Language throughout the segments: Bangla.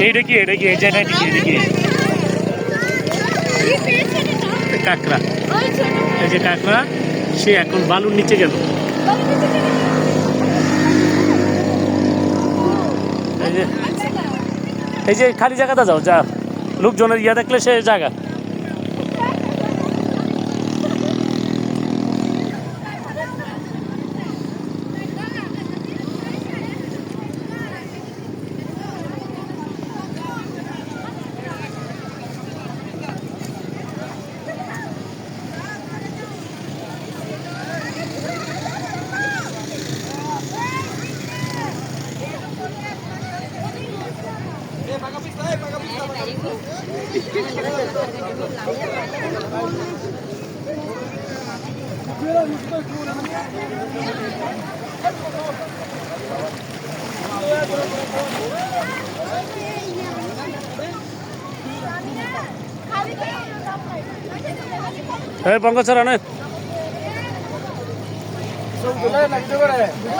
এইটা কি এই যে এটা কি কাঁকড়া, এই যে কাঁকড়া, সে এখন বালুর নিচে গেল। এই যে খালি জায়গাটা যাও, যা লোকজনের ইয়া দেখলে সে জায়গা। পঙ্কজ না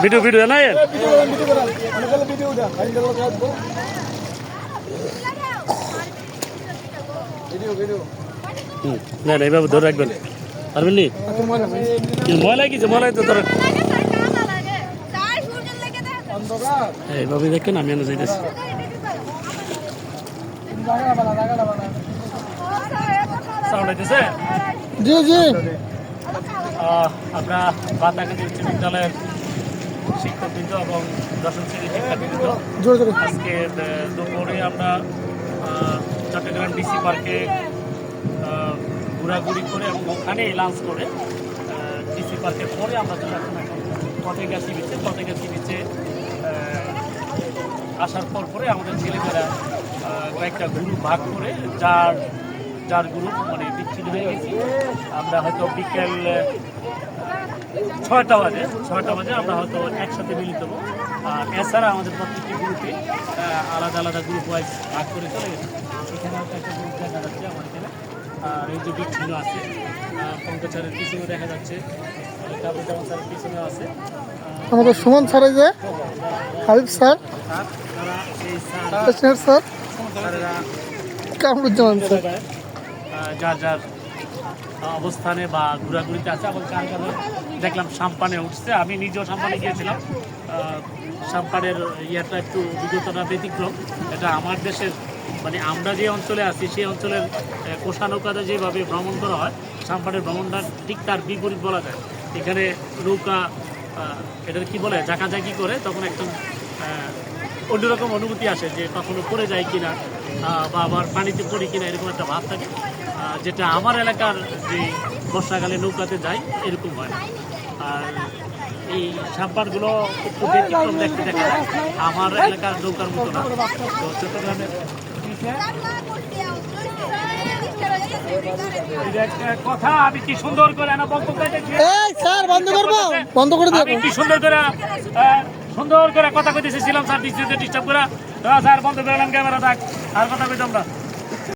ভিডিও না না এইভাবে ধরে রাখবেন, পারবেন নি? ময়লা কিছু ময়লা তো ধর এইভাবে দেখেন। আমি এনে যাইতেছি। জি জি, আমরা বাতাকান্দি উচ্চ বিদ্যালয়ের শিক্ষকবৃন্দ এবং দশম শ্রেণীর শিক্ষার্থীবৃন্দ আজকে দুপুরে আমরা চট্টগ্রাম ডিসি পার্কে ঘোরাঘুরি করে এবং ওখানে লাঞ্চ করে ডিসি পার্কের পরে আমরা চলে আসলাম এখন ফতেগাছি বিচে। ফতেগাছি বিচে আসার পরে আমাদের ছেলেমেয়েরা কয়েকটা গ্রুপ ভাগ করে যার গ্রুপ মানে বিচ্ছিন্ন হয়ে গেছি। আমরা হয়তো বিকেল 6টা বাজে আমরা হয়তো একসাথে মিলিত হবো। আর এছাড়া আমাদের প্রত্যেকটি গ্রুপে আলাদা আলাদা গ্রুপ ওয়াইজ ভাগ করে চলে গেছে। এখানে হয়তো একটা গ্রুপ দেখা যাচ্ছে আমার এখানে, আর এই যে বিচ্ছিন্ন আছে পঙ্কজ স্যারের পিছনে দেখা যাচ্ছে, কাবুজ্জামান স্যারের পিছনে আছে আমাদের সুমন স্যার, এই যে Habib sir, sir Kamruzzaman sir যার যার অবস্থানে বা ঘোরাঘুরিতে আছে। এবং কার দেখলাম সাম্পানে উঠছে, আমি নিজেও সাম্পানে গিয়েছিলাম। সাম্পানের ইয়েটা একটু অভিজ্ঞতাটা ব্যতিক্রম। এটা আমার দেশের মানে আমরা যে অঞ্চলে আছি সেই অঞ্চলের কোষা নৌকাতে যেভাবে ভ্রমণ করা হয়, সাম্পানের ভ্রমণটা ঠিক তার বিপরীত বলা যায়। এখানে নৌকা এটা কি বলে ঝাঁকাঝাঁকি করে, তখন একদম অন্যরকম অনুভূতি আসে যে কখনো পড়ে যায় কিনা বা আবার পানিতে পড়ি কিনা, এরকম একটা ভাব থাকে, যেটা আমার এলাকার যে বর্ষাকালে নৌকাতে যাই এরকম হয় না। আর এই সাম্পানগুলো একটু ব্যতিক্রম দেখতে দেখা যায়, আমার এলাকার নৌকার মতো না। তো চট্টগ্রামের কথা আমি কি সুন্দর করে সুন্দর করে কথা কইতেছিলাম স্যার, ডিস্টার্ব করে স্যার বন্ধ করে ক্যামেরা থাক আর কথা কইতাম না।